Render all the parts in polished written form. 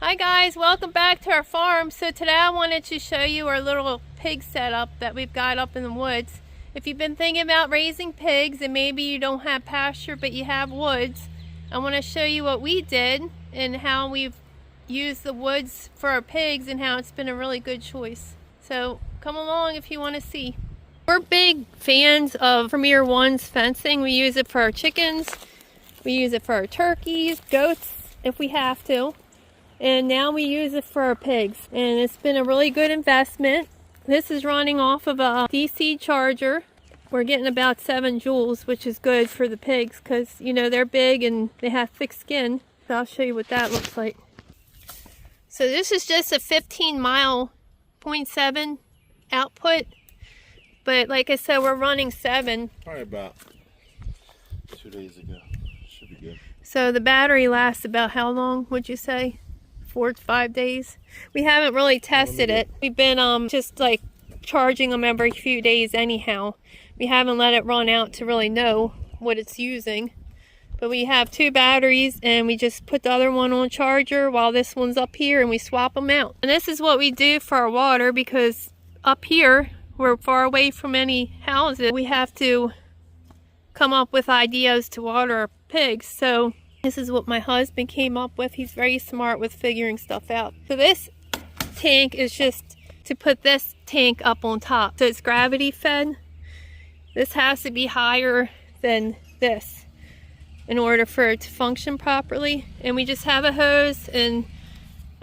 Hi guys, welcome back to our farm. So today I wanted to show you our little pig setup that we've got up in the woods. If you've been thinking about raising pigs and maybe you don't have pasture but you have woods, I want to show you what we did and how we've used the woods for our pigs and how it's been a really good choice. So come along if you want to see. We're big fans of Premier One's fencing. We use it for our chickens, we use it for our turkeys, goats if we have to. And now we use it for our pigs, and it's been a really good investment. This is running off of a DC charger. We're getting about 7 joules, which is good for the pigs because, you know, they're big and they have thick skin. So I'll show you what that looks like. So this is just a 15-mile 0.7 output, but like I said, we're running 7. Probably about 2 days ago. Should be good. So the battery lasts about how long would you say? 4 to 5 days. We haven't really tested it. We've been just like charging them every few days anyhow. We haven't let it run out to really know what it's using. But we have 2 batteries and we just put the other one on charger while this one's up here and we swap them out. And this is what we do for our water because up here we're far away from any houses. We have to come up with ideas to water our pigs. So this is what my husband came up with. He's very smart with figuring stuff out. So this tank is just to put this tank up on top. So it's gravity fed. This has to be higher than this in order for it to function properly. And we just have a hose and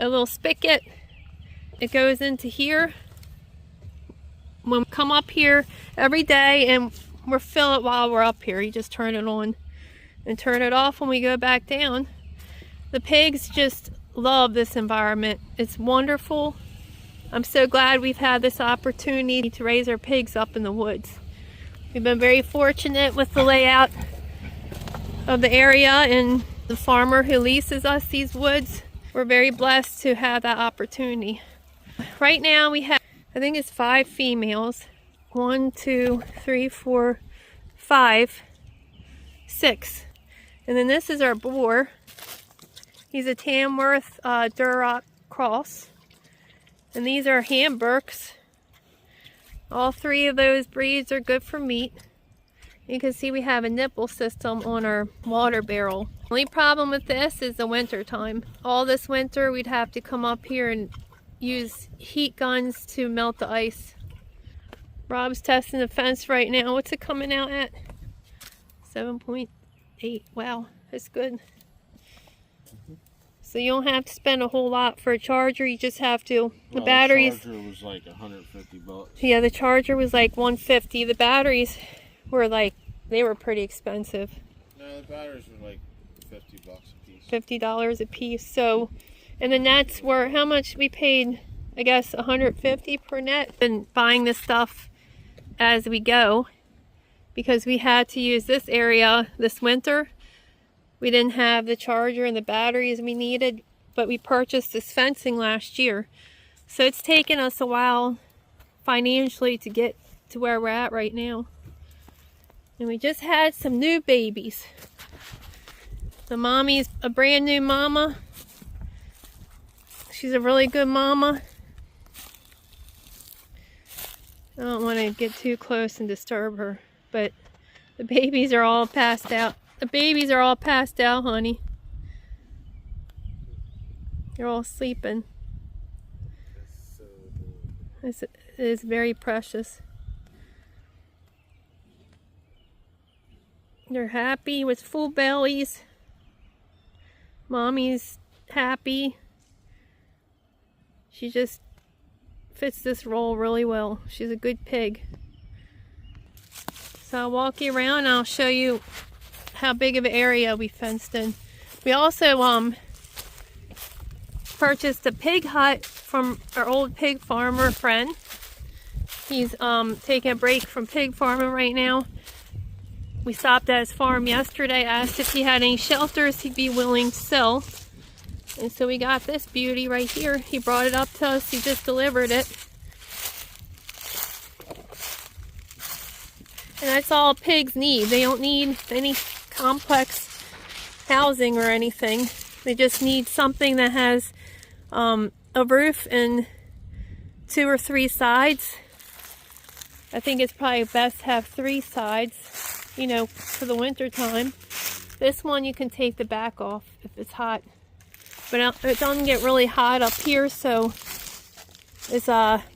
a little spigot. It goes into here. When we come up here every day and we'll fill it while we're up here. You just turn it on and turn it off when we go back down. The pigs just love this environment. It's wonderful. I'm so glad we've had this opportunity to raise our pigs up in the woods. We've been very fortunate with the layout of the area and the farmer who leases us these woods. We're very blessed to have that opportunity. Right now we have, I think it's 5 females. 1, 2, 3, 4, 5, 6. And then this is our boar. He's a Tamworth Duroc cross. And these are Hamburgs. All 3 of those breeds are good for meat. You can see we have a nipple system on our water barrel. The only problem with this is the winter time. All this winter we'd have to come up here and use heat guns to melt the ice. Rob's testing the fence right now. What's it coming out at? 7.8. Wow, that's good. So you don't have to spend a whole lot for a charger. You just have to. The batteries. The charger was like $150. Yeah, the charger was like $150. The batteries were like, they were pretty expensive. No, the batteries were like $50 a piece. $50 a piece. So, and the nets were how much we paid? I guess $150 per net. Been buying this stuff as we go, because we had to use this area this winter. We didn't have the charger and the batteries we needed, but we purchased this fencing last year. So it's taken us a while financially to get to where we're at right now. And we just had some new babies. The mommy's a brand new mama. She's a really good mama. I don't want to get too close and disturb her. But the babies are all passed out. The babies are all passed out, honey. They're all sleeping. It is very precious. They're happy with full bellies. Mommy's happy. She just fits this role really well. She's a good pig. So I'll walk you around and I'll show you how big of an area we fenced in. We also purchased a pig hut from our old pig farmer friend. He's taking a break from pig farming right now. We stopped at his farm yesterday, asked if he had any shelters he'd be willing to sell. And so we got this beauty right here. He brought it up to us, he just delivered it. And that's all pigs need. They don't need any complex housing or anything. They just need something that has a roof and 2 or 3 sides. I think it's probably best to have 3 sides, you know, for the winter time. This one you can take the back off if it's hot, but it doesn't get really hot up here, so it's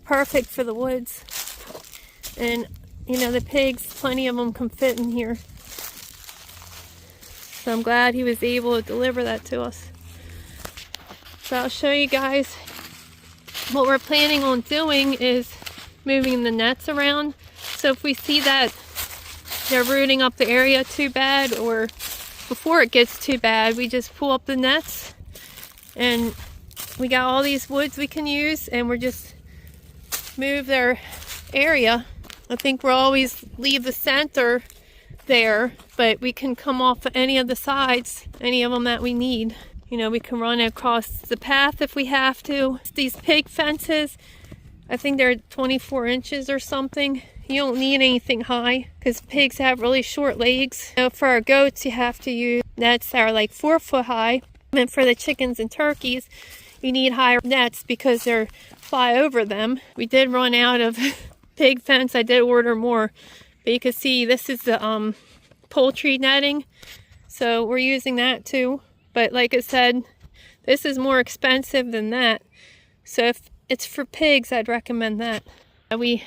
perfect for the woods. And you know, the pigs, plenty of them can fit in here. So I'm glad he was able to deliver that to us. So I'll show you guys what we're planning on doing is moving the nets around. So if we see that they're rooting up the area too bad, or before it gets too bad, we just pull up the nets, and we got all these woods we can use, and we're just move their area. I think we'll always leave the center there, but we can come off any of the sides, any of them that we need. You know, we can run across the path if we have to. These pig fences, I think they're 24 inches or something. You don't need anything high because pigs have really short legs. You know, for our goats, you have to use nets that are like 4 foot high. And for the chickens and turkeys, you need higher nets because they're fly over them. We did run out of pig fence. I did order more, but you can see this is the poultry netting, so we're using that too. But like I said, this is more expensive than that, so if it's for pigs, I'd recommend that. We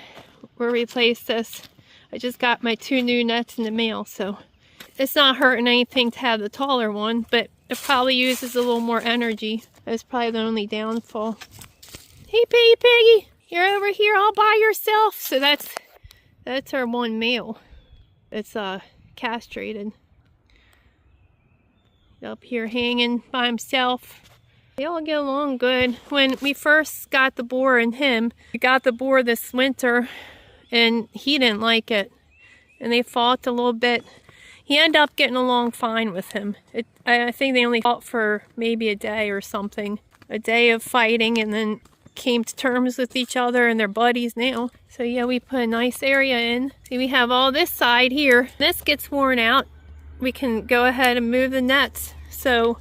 will replace this. I just got my 2 new nets in the mail, so it's not hurting anything to have the taller one, but it probably uses a little more energy. That's probably the only downfall. Hey piggy piggy, you're over here all by yourself. So that's our one male. It's castrated. Up here hanging by himself. They all get along good. When we first got the boar and him, we got the boar this winter and he didn't like it. And they fought a little bit. He ended up getting along fine with him. I think they only fought for maybe a day or something. A day of fighting, and then came to terms with each other, and they're buddies now. So yeah, we put a nice area in. See, we have all this side here. This gets worn out. We can go ahead and move the nets. So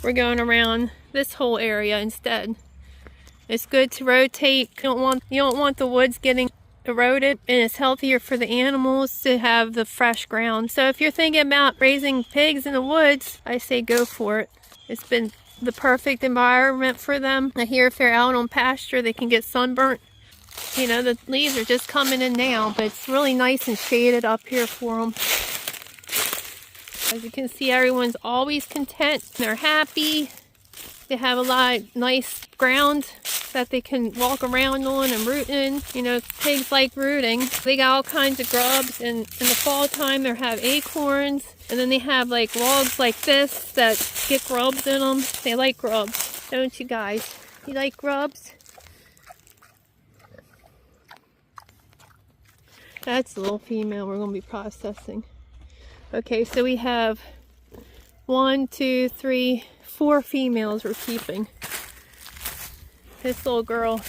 we're going around this whole area instead. It's good to rotate. You don't want the woods getting eroded, and it's healthier for the animals to have the fresh ground. So if you're thinking about raising pigs in the woods, I say go for it. It's been the perfect environment for them. I hear if they're out on pasture, they can get sunburnt. You know, the leaves are just coming in now, but it's really nice and shaded up here for them. As you can see, everyone's always content. They're happy. They have a lot of nice ground that they can walk around on and root in. You know, pigs like rooting. They got all kinds of grubs, and in the fall time they have acorns, and then they have like logs like this that get grubs in them. They like grubs, don't you guys? You like grubs? That's the little female we're going to be processing. Okay, so we have 1, 2, 3, 4 females we're keeping. This little girl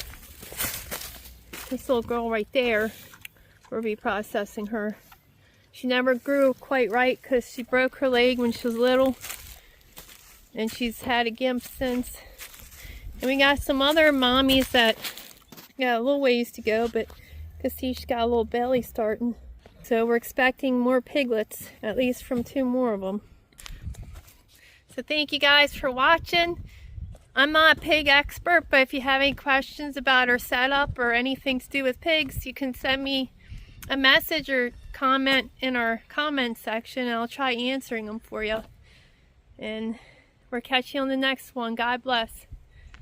right there, we'll be processing her. She never grew quite right because she broke her leg when she was little, and she's had a gimp since. And we got some other mommies that got a little ways to go, but you can see she's got a little belly starting. So we're expecting more piglets, at least from 2 more of them. So thank you guys for watching. I'm not a pig expert, but if you have any questions about our setup or anything to do with pigs, you can send me a message or comment in our comment section, and I'll try answering them for you. And we'll catch you on the next one. God bless.